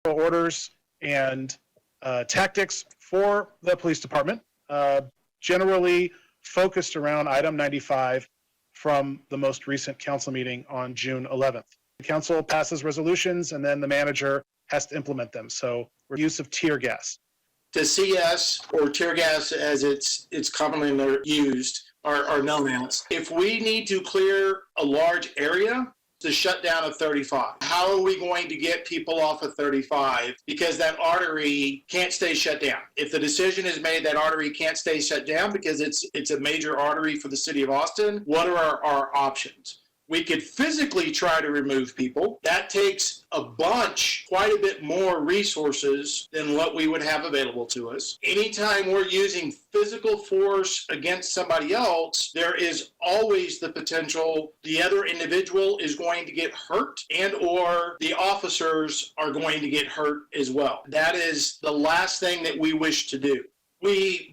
orders and tactics for the police department, generally focused around item 95 from the most recent council meeting on June 11th. The council passes resolutions and then the manager has to implement them. So use of tear gas. The CS, or tear gas as it's commonly used, are known as. If we need to clear a large area to shut down a 35, how are we going to get people off of 35? Because that artery can't stay shut down. If the decision is made that artery can't stay shut down because it's a major artery for the city of Austin, what are our options? We could physically try to remove people. That takes quite a bit more resources than what we would have available to us. Anytime we're using physical force against somebody else, there is always the potential the other individual is going to get hurt and or the officers are going to get hurt as well. That is the last thing that we wish to do.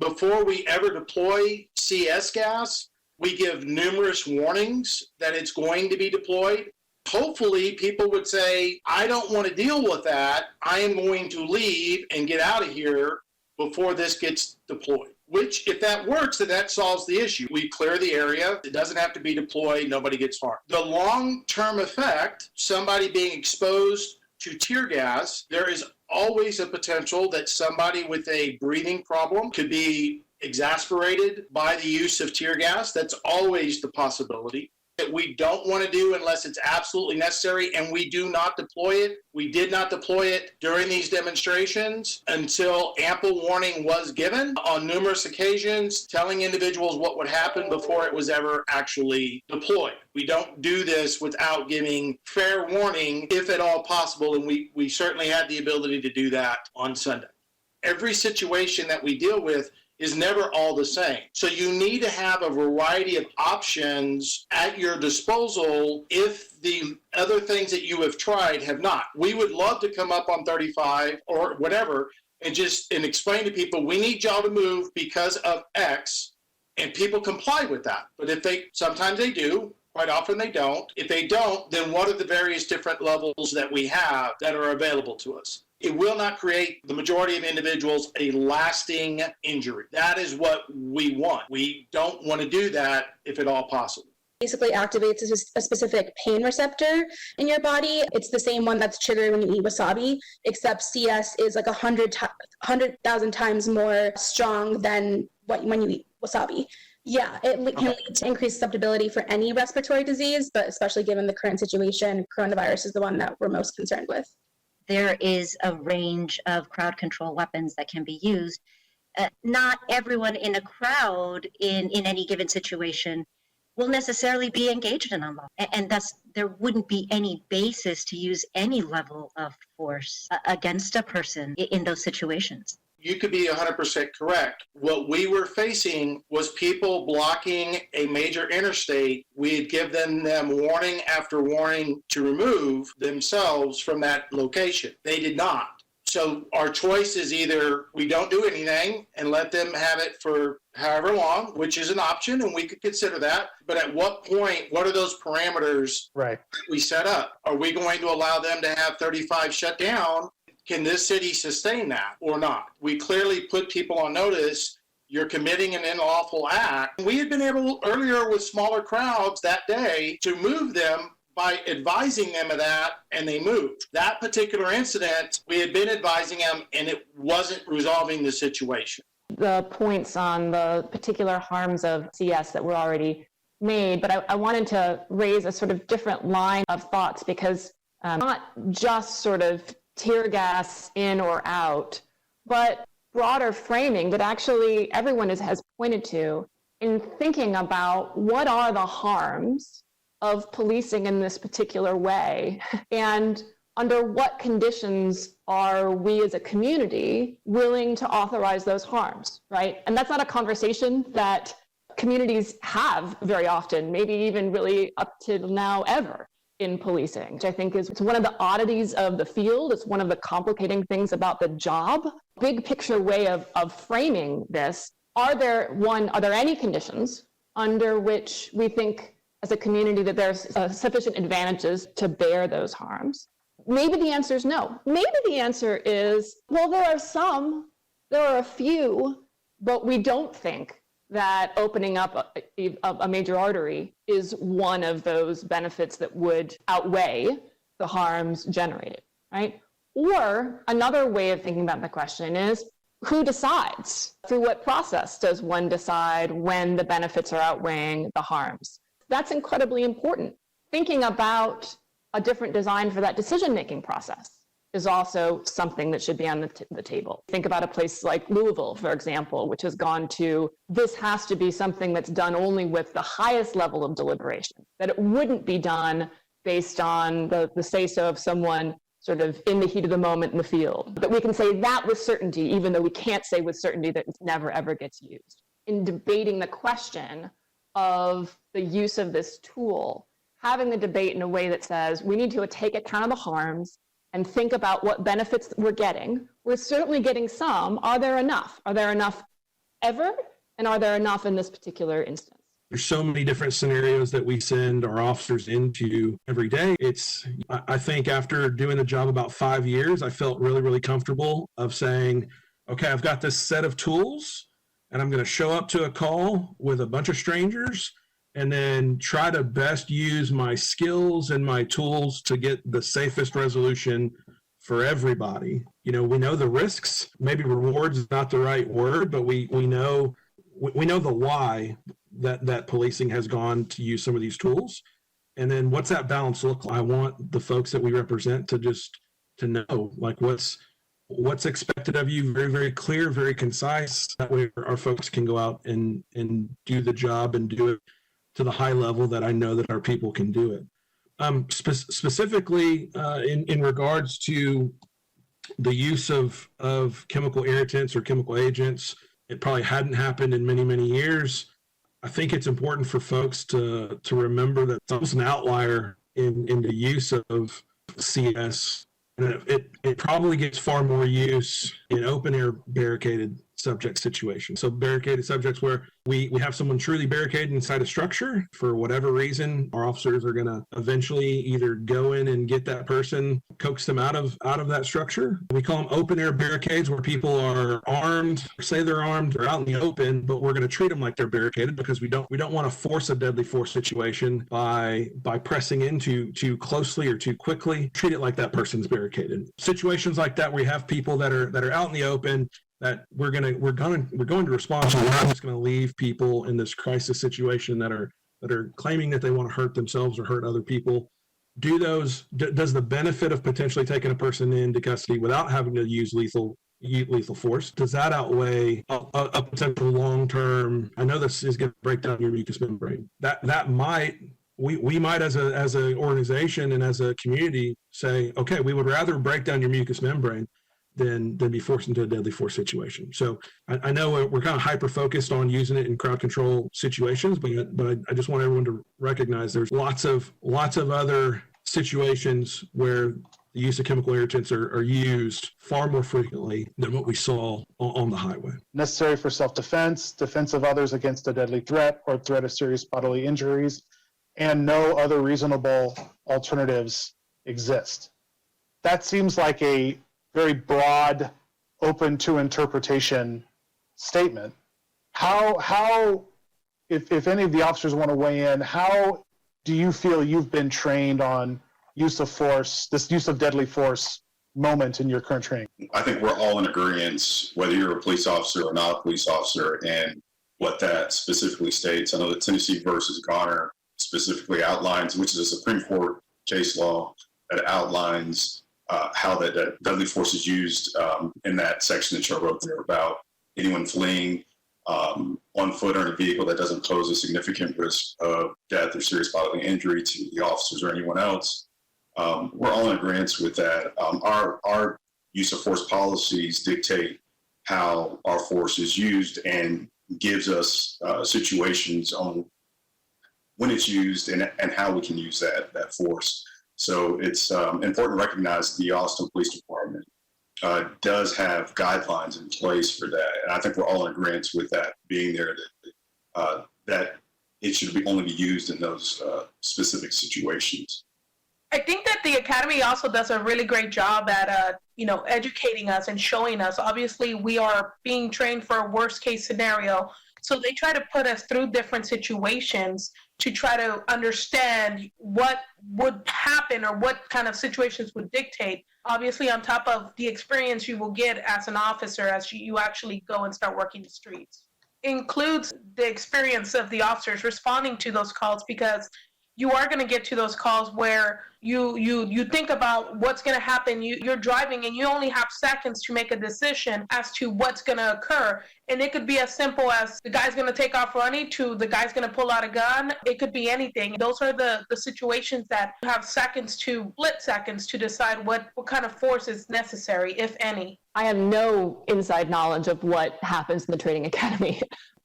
Before we ever deploy CS gas, we give numerous warnings that it's going to be deployed. Hopefully, people would say, I don't want to deal with that. I am going to leave and get out of here before this gets deployed. Which, if that works, then that solves the issue. We clear the area. It doesn't have to be deployed. Nobody gets harmed. The long-term effect, somebody being exposed to tear gas, there is always a potential that somebody with a breathing problem could be exasperated by the use of tear gas. That's always the possibility that we don't want to do unless it's absolutely necessary, and we do not deploy it. We did not deploy it during these demonstrations until ample warning was given on numerous occasions, telling individuals what would happen before it was ever actually deployed. We don't do this without giving fair warning, if at all possible, and we certainly had the ability to do that on Sunday. Every situation that we deal with is never all the same. So you need to have a variety of options at your disposal if the other things that you have tried have not. We would love to come up on 35 or whatever and explain to people, we need y'all to move because of X, and people comply with that. But sometimes they do, quite often they don't. If they don't, then what are the various different levels that we have that are available to us? It will not create the majority of individuals a lasting injury. That is what we want. We don't want to do that if at all possible. Basically activates a specific pain receptor in your body. It's the same one that's triggered when you eat wasabi, except CS is like 100,000 times more strong than when you eat wasabi. Yeah, it can lead to increased susceptibility for any respiratory disease, but especially given the current situation, coronavirus is the one that we're most concerned with. There is a range of crowd control weapons that can be used. Not everyone in a crowd in any given situation will necessarily be engaged in unlawful, and thus there wouldn't be any basis to use any level of force against a person in those situations. You could be 100% correct. What we were facing was people blocking a major interstate. We'd give them warning after warning to remove themselves from that location. They did not. So our choice is either we don't do anything and let them have it for however long, which is an option, and we could consider that. But at what point, what are those parameters we set up? Are we going to allow them to have 35 shut down? Can this city sustain that or not? We clearly put people on notice, you're committing an unlawful act. We had been able earlier with smaller crowds that day to move them by advising them of that, and they moved. That particular incident, we had been advising them, and it wasn't resolving the situation. The points on the particular harms of CS that were already made, but I wanted to raise a sort of different line of thoughts because not just sort of tear gas in or out, but broader framing that actually everyone has pointed to in thinking about what are the harms of policing in this particular way and under what conditions are we as a community willing to authorize those harms, right? And that's not a conversation that communities have very often, maybe even really up to now ever in policing, which I think it's one of the oddities of the field. It's one of the complicating things about the job. Big picture way of framing this, are there any conditions under which we think as a community that there's sufficient advantages to bear those harms? Maybe the answer is no. Maybe the answer is, well, there are a few, but we don't think that opening up a major artery is one of those benefits that would outweigh the harms generated, right? Or another way of thinking about the question is, who decides? Through what process does one decide when the benefits are outweighing the harms? That's incredibly important. Thinking about a different design for that decision-making process is also something that should be on the table. Think about a place like Louisville, for example, which has gone to, this has to be something that's done only with the highest level of deliberation, that it wouldn't be done based on the say-so of someone sort of in the heat of the moment in the field. But we can say that with certainty, even though we can't say with certainty that it never, ever gets used. In debating the question of the use of this tool, having the debate in a way that says we need to take account of the harms and think about what benefits we're getting. We're certainly getting some. Are there enough? Are there enough ever? And are there enough in this particular instance? There's so many different scenarios that we send our officers into every day. I think after doing the job about 5 years, I felt really, really comfortable of saying, okay, I've got this set of tools and I'm going to show up to a call with a bunch of strangers and then try to best use my skills and my tools to get the safest resolution for everybody. You know, we know the risks. Maybe rewards is not the right word, but we know the why that policing has gone to use some of these tools. And then what's that balance look like? I want the folks that we represent to know, like, what's expected of you, very, very clear, very concise. That way our folks can go out and do the job and do it to the high level that I know that our people can do it. Specifically in regards to the use of chemical irritants or chemical agents, it probably hadn't happened in many, many years. I think it's important for folks to remember that it's almost an outlier in the use of CS. And it probably gets far more use in open air barricaded subject situations. So barricaded subjects where we have someone truly barricaded inside a structure for whatever reason, our officers are going to eventually either go in and get that person, coax them out of that structure. We call them open air barricades where people are armed, say they're armed, they're out in the open, but we're going to treat them like they're barricaded because we don't want to force a deadly force situation by pressing in too closely or too quickly. Treat it like that person's barricaded. Situations like that where you have people that are out in the open, that we're going to respond to. We're not just going to leave people in this crisis situation that are claiming that they want to hurt themselves or hurt other people. Does the benefit of potentially taking a person into custody without having to use lethal force, does that outweigh a potential long-term? I know this is going to break down your mucous membrane. That might. We might, as an organization and as a community, say, okay, we would rather break down your mucous membrane than be forced into a deadly force situation. So I know we're kind of hyper-focused on using it in crowd control situations, but I just want everyone to recognize there's lots of other situations where the use of chemical irritants are used far more frequently than what we saw on the highway. Necessary for self-defense, defense of others against a deadly threat or threat of serious bodily injuries, and no other reasonable alternatives exist. That seems like a very broad, open to interpretation statement. How, if any of the officers want to weigh in, how do you feel you've been trained on use of force, this use of deadly force moment in your current training? I think we're all in agreement, whether you're a police officer or not a police officer, and what that specifically states. I know that Tennessee versus Garner specifically outlines, which is a Supreme Court case law that outlines how that deadly force is used in that section that you wrote there about anyone fleeing on foot or in a vehicle that doesn't pose a significant risk of death or serious bodily injury to the officers or anyone else. We're all in agreement with that. Our use of force policies dictate how our force is used and gives us situations on when it's used and how we can use that force. So it's important to recognize the Austin Police Department does have guidelines in place for that. And I think we're all in agreement with that being there, that it should only be used in those specific situations. I think that the Academy also does a really great job at, educating us and showing us. Obviously, we are being trained for a worst case scenario. So they try to put us through different situations to try to understand what would happen or what kind of situations would dictate. Obviously, on top of the experience you will get as an officer as you actually go and start working the streets. Includes the experience of the officers responding to those calls, because you are going to get to those calls where you think about what's going to happen. You're driving and you only have seconds to make a decision as to what's going to occur. And it could be as simple as the guy's going to take off running to the guy's going to pull out a gun. It could be anything. Those are the situations that you have split seconds to decide what kind of force is necessary, if any. I have no inside knowledge of what happens in the training academy.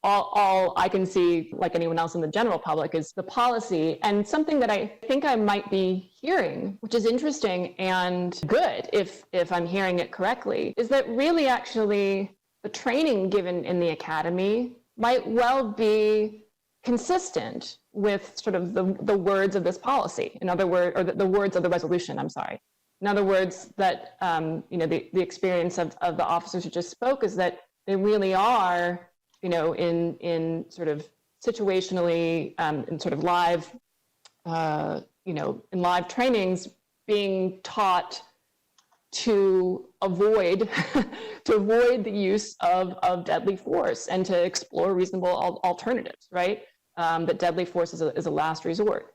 All I can see, like anyone else in the general public, is the policy. And something that I think I might be hearing, which is interesting and good if I'm hearing it correctly, is that really actually the training given in the academy might well be consistent with sort of the words of this policy. In other words, or the words of the resolution, I'm sorry. In other words, that the experience of the officers who just spoke is that they really are, in sort of situationally, in sort of live, in live trainings, being taught to avoid the use of deadly force and to explore reasonable alternatives, right? That deadly force is a last resort.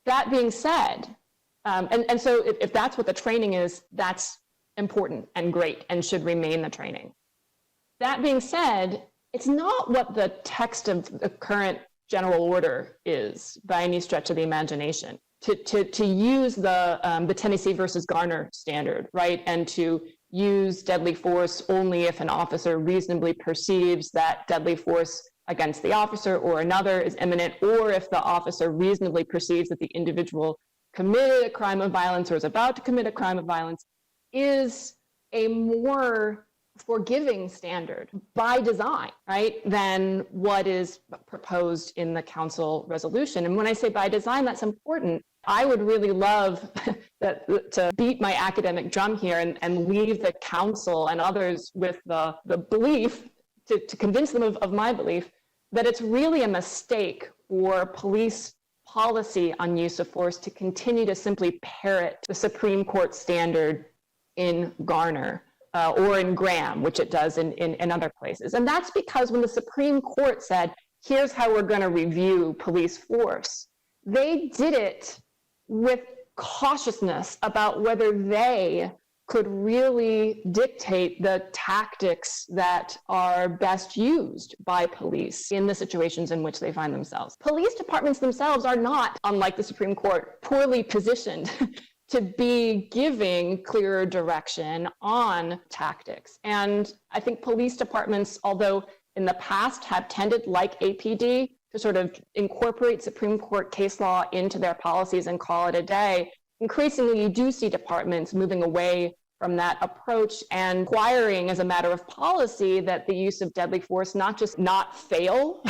That being said, and so if that's what the training is, that's important and great and should remain the training. That being said, it's not what the text of the current general order is by any stretch of the imagination. To use the Tennessee versus Garner standard, right, and to use deadly force only if an officer reasonably perceives that deadly force against the officer or another is imminent, or if the officer reasonably perceives that the individual committed a crime of violence or is about to commit a crime of violence, is a more forgiving standard by design, right, than what is proposed in the council resolution. And when I say by design, that's important. I would really love to beat my academic drum here and leave the council and others with the belief, to convince them of my belief, that it's really a mistake for police policy on use of force to continue to simply parrot the Supreme Court standard in Garner. Or in Graham, which it does in other places. And that's because when the Supreme Court said, here's how we're going to review police force, they did it with cautiousness about whether they could really dictate the tactics that are best used by police in the situations in which they find themselves. Police departments themselves are not, unlike the Supreme Court, poorly positioned to be giving clearer direction on tactics. And I think police departments, although in the past have tended, like APD, to sort of incorporate Supreme Court case law into their policies and call it a day, increasingly you do see departments moving away from that approach and requiring as a matter of policy that the use of deadly force not just not fail,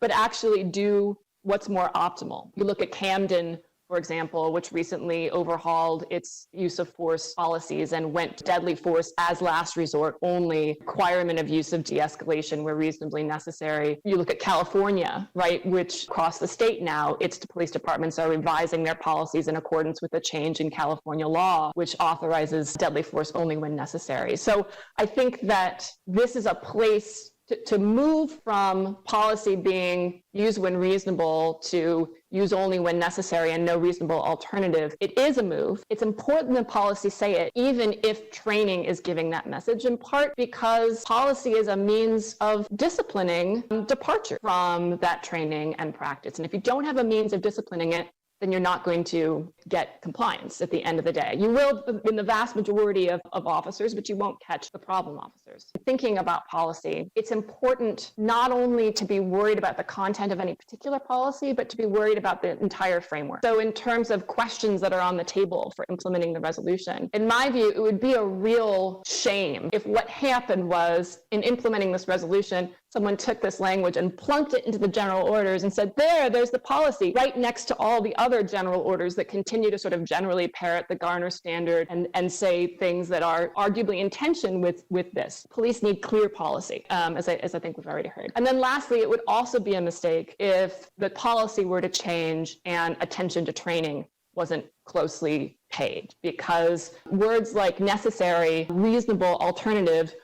but actually do what's more optimal. You look at Camden, for example, which recently overhauled its use of force policies and went to deadly force as last resort only, requirement of use of de-escalation where reasonably necessary. You look at California, right, which across the state now, its police departments are revising their policies in accordance with the change in California law, which authorizes deadly force only when necessary. So I think that this is a place to move from policy being use when reasonable to use only when necessary and no reasonable alternative. It is a move. It's important that policy say it, even if training is giving that message, in part because policy is a means of disciplining departure from that training and practice. And if you don't have a means of disciplining it, then you're not going to get compliance at the end of the day. You will in the vast majority of officers, but you won't catch the problem officers. Thinking about policy, it's important not only to be worried about the content of any particular policy, but to be worried about the entire framework. So in terms of questions that are on the table for implementing the resolution, in my view, it would be a real shame if what happened was in implementing this resolution, someone took this language and plunked it into the general orders and said, there's the policy, right next to all the other general orders that continue to sort of generally parrot the Garner standard and say things that are arguably in tension with this. Police need clear policy, as I think we've already heard. And then lastly, it would also be a mistake if the policy were to change and attention to training wasn't closely paid, because words like necessary, reasonable, alternative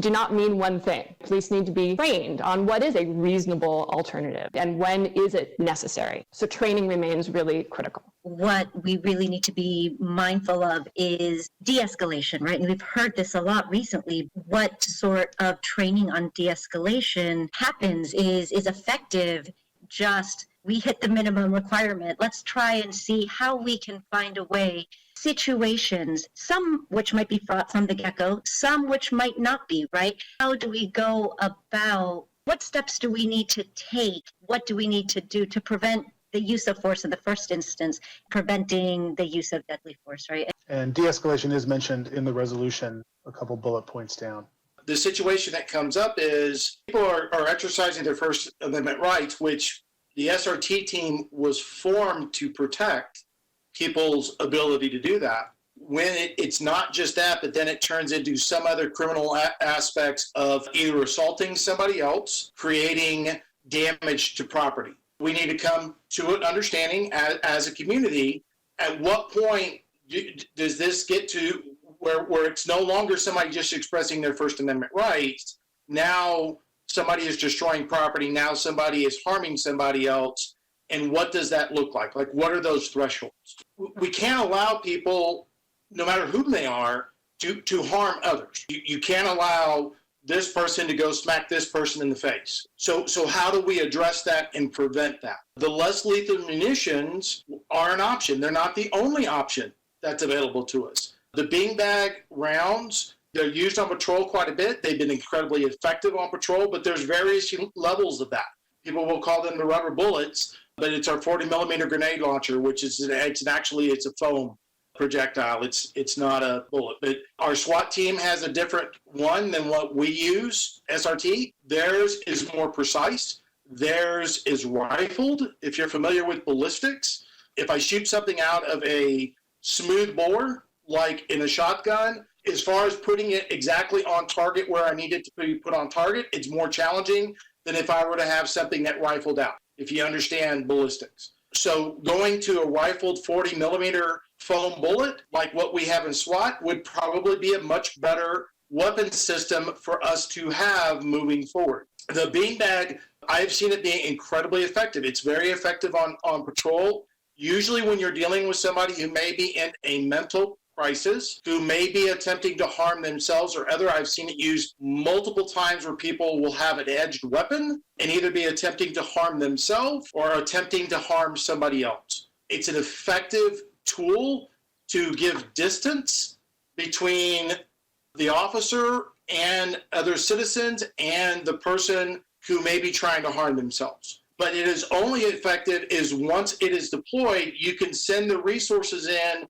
do not mean one thing. Police need to be trained on what is a reasonable alternative and when is it necessary. So training remains really critical. What we really need to be mindful of is de-escalation, right? And we've heard this a lot recently. What sort of training on de-escalation happens is effective. Just we hit the minimum requirement. Let's try and see how we can find a way. Situations, some which might be fraught from the get-go, some which might not be, right? How do we go about, what steps do we need to take? What do we need to do to prevent the use of force in the first instance, preventing the use of deadly force, right? And de-escalation is mentioned in the resolution a couple bullet points down. The situation that comes up is people are exercising their First Amendment rights, which the SRT team was formed to protect people's ability to do that. When it's not just that, but then it turns into some other criminal aspects of either assaulting somebody else, creating damage to property. We need to come to an understanding as a community, at what point does this get to where it's no longer somebody just expressing their First Amendment rights. Now somebody is destroying property. Now somebody is harming somebody else. And what does that look like? Like, what are those thresholds? We can't allow people, no matter whom they are, to harm others. You can't allow this person to go smack this person in the face. So how do we address that and prevent that? The less lethal munitions are an option. They're not the only option that's available to us. The beanbag rounds, they're used on patrol quite a bit. They've been incredibly effective on patrol, but there's various levels of that. People will call them the rubber bullets, but it's our 40 millimeter grenade launcher, which is it's a foam projectile. It's not a bullet. But our SWAT team has a different one than what we use, SRT. Theirs is more precise. Theirs is rifled. If you're familiar with ballistics, if I shoot something out of a smooth bore, like in a shotgun, as far as putting it exactly on target where I need it to be put on target, it's more challenging than if I were to have something that rifled out, if you understand ballistics. So going to a rifled 40 millimeter foam bullet, like what we have in SWAT, would probably be a much better weapon system for us to have moving forward. The beanbag, I've seen it being incredibly effective. It's very effective on patrol. Usually when you're dealing with somebody who may be in a mental crisis, who may be attempting to harm themselves or other, I've seen it used multiple times where people will have an edged weapon and either be attempting to harm themselves or attempting to harm somebody else. It's an effective tool to give distance between the officer and other citizens and the person who may be trying to harm themselves. But it is only effective is once it is deployed, you can send the resources in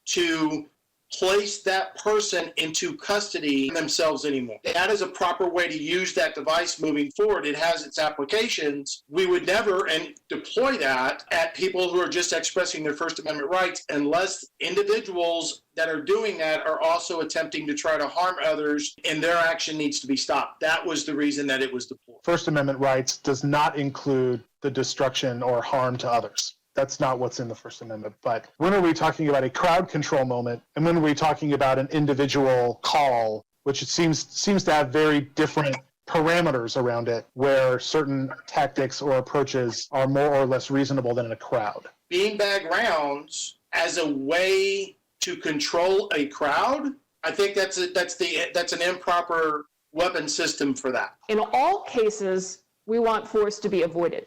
to place that person into custody themselves anymore. That is a proper way to use that device moving forward. It has its applications. We would never deploy that at people who are just expressing their First Amendment rights unless individuals that are doing that are also attempting to try to harm others, and their action needs to be stopped. That was the reason that it was deployed. First Amendment rights does not include the destruction or harm to others. That's not what's in the First Amendment. But when are we talking about a crowd control moment, and when are we talking about an individual call, which it seems to have very different parameters around it, where certain tactics or approaches are more or less reasonable than in a crowd? Beanbag rounds as a way to control a crowd, I think that's an improper weapon system for that. In all cases, we want force to be avoided.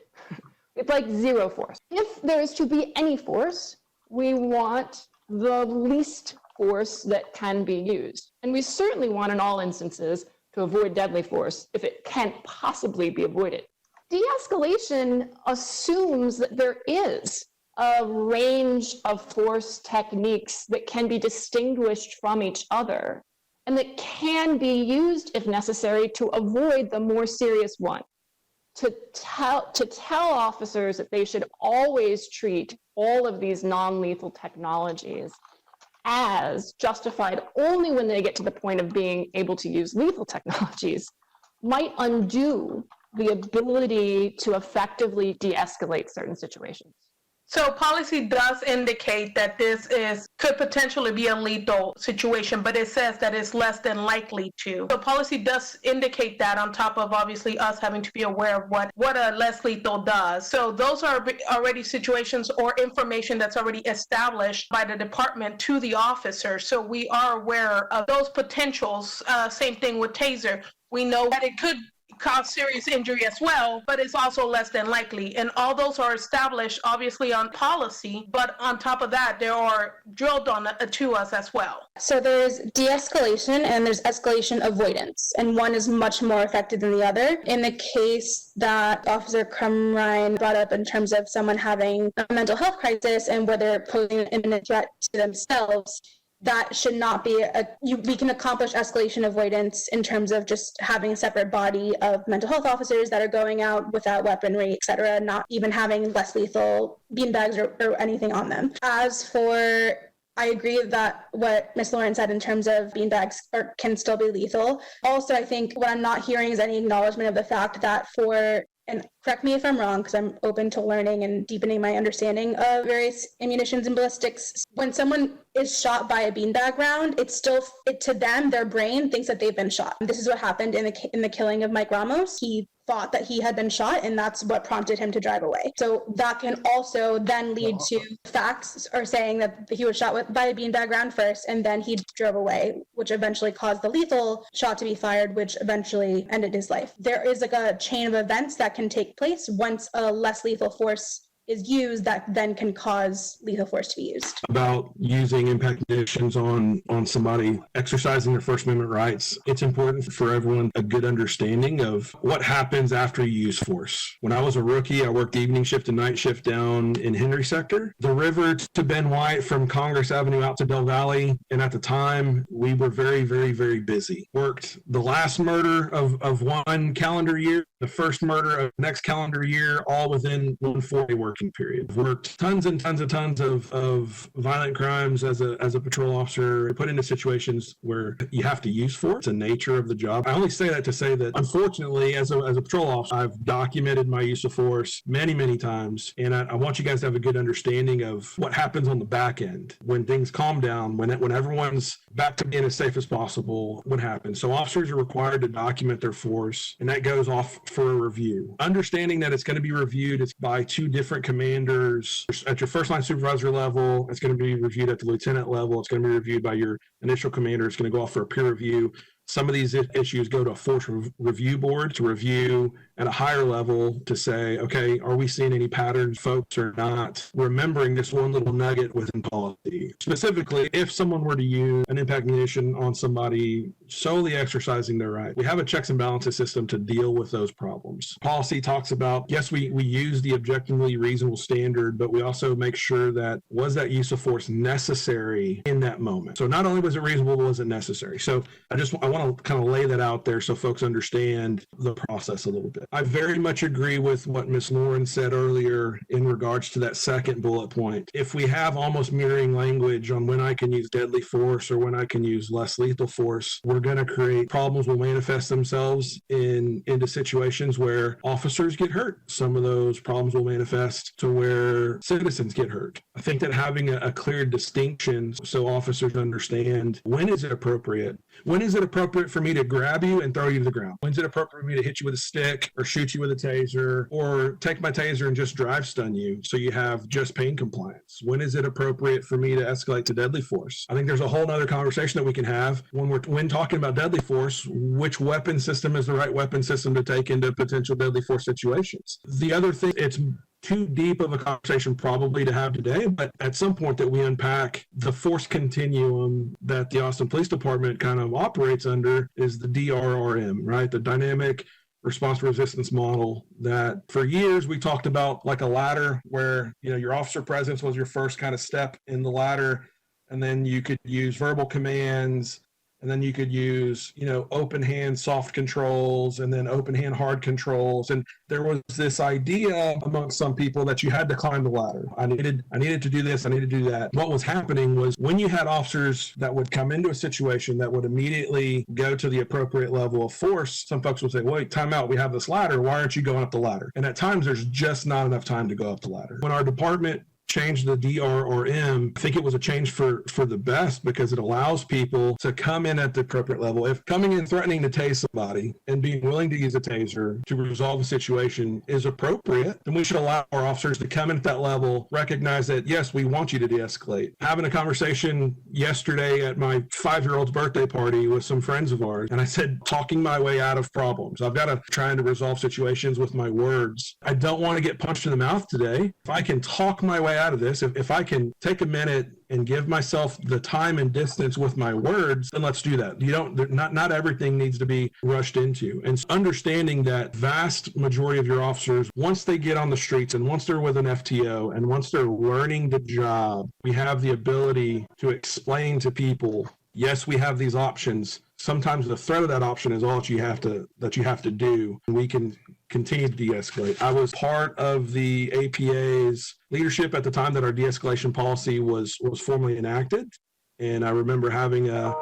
It's like zero force. If there is to be any force, we want the least force that can be used. And we certainly want in all instances to avoid deadly force if it can't possibly be avoided. De-escalation assumes that there is a range of force techniques that can be distinguished from each other and that can be used if necessary to avoid the more serious one. To tell officers that they should always treat all of these non-lethal technologies as justified only when they get to the point of being able to use lethal technologies might undo the ability to effectively de-escalate certain situations. So policy does indicate that could potentially be a lethal situation, but it says that it's less than likely to. So policy does indicate that, on top of obviously us having to be aware of what a less lethal does. So those are already situations or information that's already established by the department to the officer. So we are aware of those potentials. Same thing with taser. We know that it could cause serious injury as well, but it's also less than likely. And all those are established obviously on policy, but on top of that, they are drilled on to us as well. So there's de-escalation and there's escalation avoidance, and one is much more effective than the other. In the case that Officer Crumrine brought up in terms of someone having a mental health crisis and where they're posing an imminent threat to themselves, that should not be we can accomplish escalation avoidance in terms of just having a separate body of mental health officers that are going out without weaponry, et cetera, not even having less lethal beanbags or anything on them. As for, I agree that what Ms. Lauren said in terms of beanbags can still be lethal. Also, I think what I'm not hearing is any acknowledgement of the fact that and correct me if I'm wrong, because I'm open to learning and deepening my understanding of various ammunitions and ballistics. When someone is shot by a beanbag round, to them, their brain thinks that they've been shot. This is what happened in the killing of Mike Ramos. He thought that he had been shot, and that's what prompted him to drive away. So that can also then lead to facts or saying that he was shot by a beanbag round first, and then he drove away, which eventually caused the lethal shot to be fired, which eventually ended his life. There is like a chain of events that can take place once a less lethal force is used that then can cause lethal force to be used. About using impact munitions on somebody exercising their First Amendment rights, it's important for everyone a good understanding of what happens after you use force. When I was a rookie, I worked evening shift and night shift down in Henry sector. The river to Ben White from Congress Avenue out to Del Valley, and at the time, we were very, very, very busy. Worked the last murder of one calendar year, the first murder of next calendar year, all within 1 4-day working period. I've worked tons and tons and tons of violent crimes as a patrol officer, put into situations where you have to use force. It's the nature of the job. I only say that to say that, unfortunately, as a patrol officer, I've documented my use of force many, many times, and I want you guys to have a good understanding of what happens on the back end. When things calm down, when everyone's back to being as safe as possible, what happens? So officers are required to document their force, and that goes off for a review. Understanding that it's going to be reviewed, it's by 2 different commanders at your first line supervisor level. It's going to be reviewed at the lieutenant level. It's going to be reviewed by your initial commander. It's going to go off for a peer review. Some of these issues go to a force review board to review at a higher level to say, okay, are we seeing any patterns, folks, or not? Remembering this one little nugget within policy. Specifically, if someone were to use an impact munition on somebody solely exercising their right, we have a checks and balances system to deal with those problems. Policy talks about, yes, we use the objectively reasonable standard, but we also make sure that was that use of force necessary in that moment? So not only was it reasonable, but was it necessary? So I want to kind of lay that out there so folks understand the process a little bit. I very much agree with what Ms. Lauren said earlier in regards to that second bullet point. If we have almost mirroring language on when I can use deadly force or when I can use less lethal force, we're going to create problems will manifest themselves into situations where officers get hurt. Some of those problems will manifest to where citizens get hurt. I think that having a clear distinction so officers understand when is it appropriate? When is it appropriate for me to grab you and throw you to the ground? When's it appropriate for me to hit you with a stick or shoot you with a taser or take my taser and just drive stun you so you have just pain compliance? When is it appropriate for me to escalate to deadly force? I think there's a whole other conversation that we can have when talking about deadly force. Which weapon system is the right weapon system to take into potential deadly force situations? The other thing, it's too deep of a conversation probably to have today, but at some point that we unpack the force continuum that the Austin Police Department kind of operates under is the DRRM, right? The dynamic response resistance model that for years we talked about like a ladder where, your officer presence was your first kind of step in the ladder. And then you could use verbal commands and then you could use, open hand soft controls and then open hand hard controls. And there was this idea amongst some people that you had to climb the ladder. I needed to do this, I needed to do that. What was happening was when you had officers that would come into a situation that would immediately go to the appropriate level of force, some folks would say, wait, time out, we have this ladder, why aren't you going up the ladder? And at times there's just not enough time to go up the ladder. When our department changed the DRRM, I think it was a change for the best, because it allows people to come in at the appropriate level. If coming in threatening to tase somebody and being willing to use a taser to resolve a situation is appropriate, then we should allow our officers to come in at that level, recognize that, yes, we want you to de-escalate. Having a conversation yesterday at my 5-year-old's birthday party with some friends of ours, and I said, talking my way out of problems. I've got to try to resolve situations with my words. I don't want to get punched in the mouth today. If I can talk my way out of this, if I can take a minute and give myself the time and distance with my words, then let's do that. Not everything needs to be rushed into. And understanding that vast majority of your officers, once they get on the streets and once they're with an FTO and once they're learning the job, we have the ability to explain to people, yes, we have these options. Sometimes the threat of that option is all that you have to do. We can continue to de-escalate. I was part of the APA's leadership at the time that our de-escalation policy was formally enacted. And I remember having a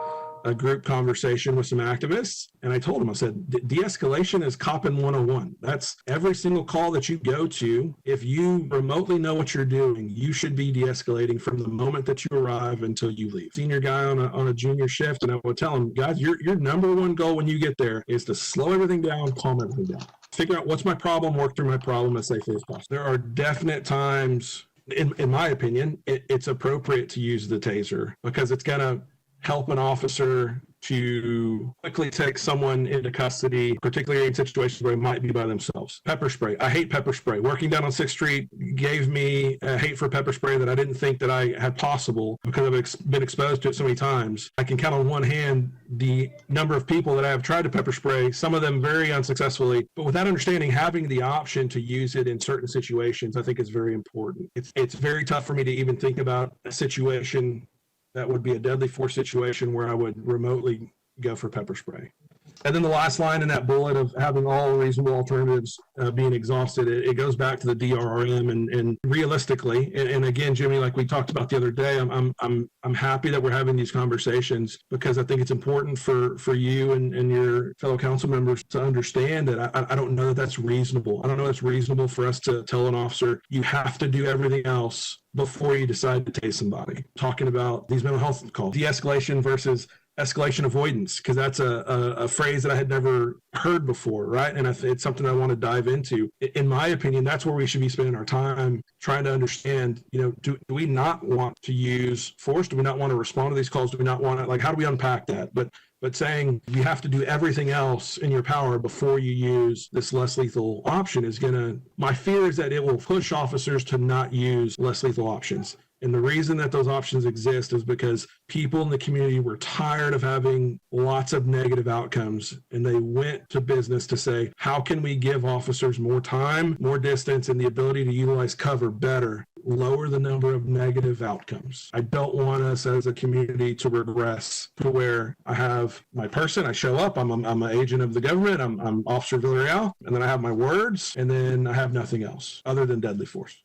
group conversation with some activists, and I told them, I said, de-escalation is copping 101. That's every single call that you go to. If you remotely know what you're doing, you should be de-escalating from the moment that you arrive until you leave. Senior guy on a junior shift, and I would tell him, guys, your number one goal when you get there is to slow everything down, calm everything down. Figure out what's my problem, work through my problem as safely as possible. There are definite times, in my opinion, it's appropriate to use the taser because it's going to help an officer to quickly take someone into custody, particularly in situations where they might be by themselves. Pepper spray. I hate pepper spray. Working down on 6th Street gave me a hate for pepper spray that I didn't think that I had possible because I've been exposed to it so many times. I can count on one hand the number of people that I have tried to pepper spray, some of them very unsuccessfully. But with that understanding, having the option to use it in certain situations, I think is very important. It's very tough for me to even think about a situation that would be a deadly force situation where I would remotely go for pepper spray. And then the last line in that bullet of having all reasonable alternatives being exhausted, it goes back to the DRRM and realistically, and again, Jimmy, like we talked about the other day, I'm happy that we're having these conversations because I think it's important for you and your fellow council members to understand that I don't know that that's reasonable. I don't know it's reasonable for us to tell an officer, you have to do everything else before you decide to tase somebody. Talking about these mental health calls, de-escalation versus escalation avoidance, because that's a phrase that I had never heard before, right? And it's something I want to dive into. In my opinion, that's where we should be spending our time trying to understand, do we not want to use force? Do we not want to respond to these calls? Do we not want to, how do we unpack that? But saying you have to do everything else in your power before you use this less lethal option my fear is that it will push officers to not use less lethal options. And the reason that those options exist is because people in the community were tired of having lots of negative outcomes. And they went to business to say, how can we give officers more time, more distance, and the ability to utilize cover better, lower the number of negative outcomes? I don't want us as a community to regress to where I have my person, I show up, I'm an agent of the government, I'm Officer Villarreal, and then I have my words, and then I have nothing else other than deadly force.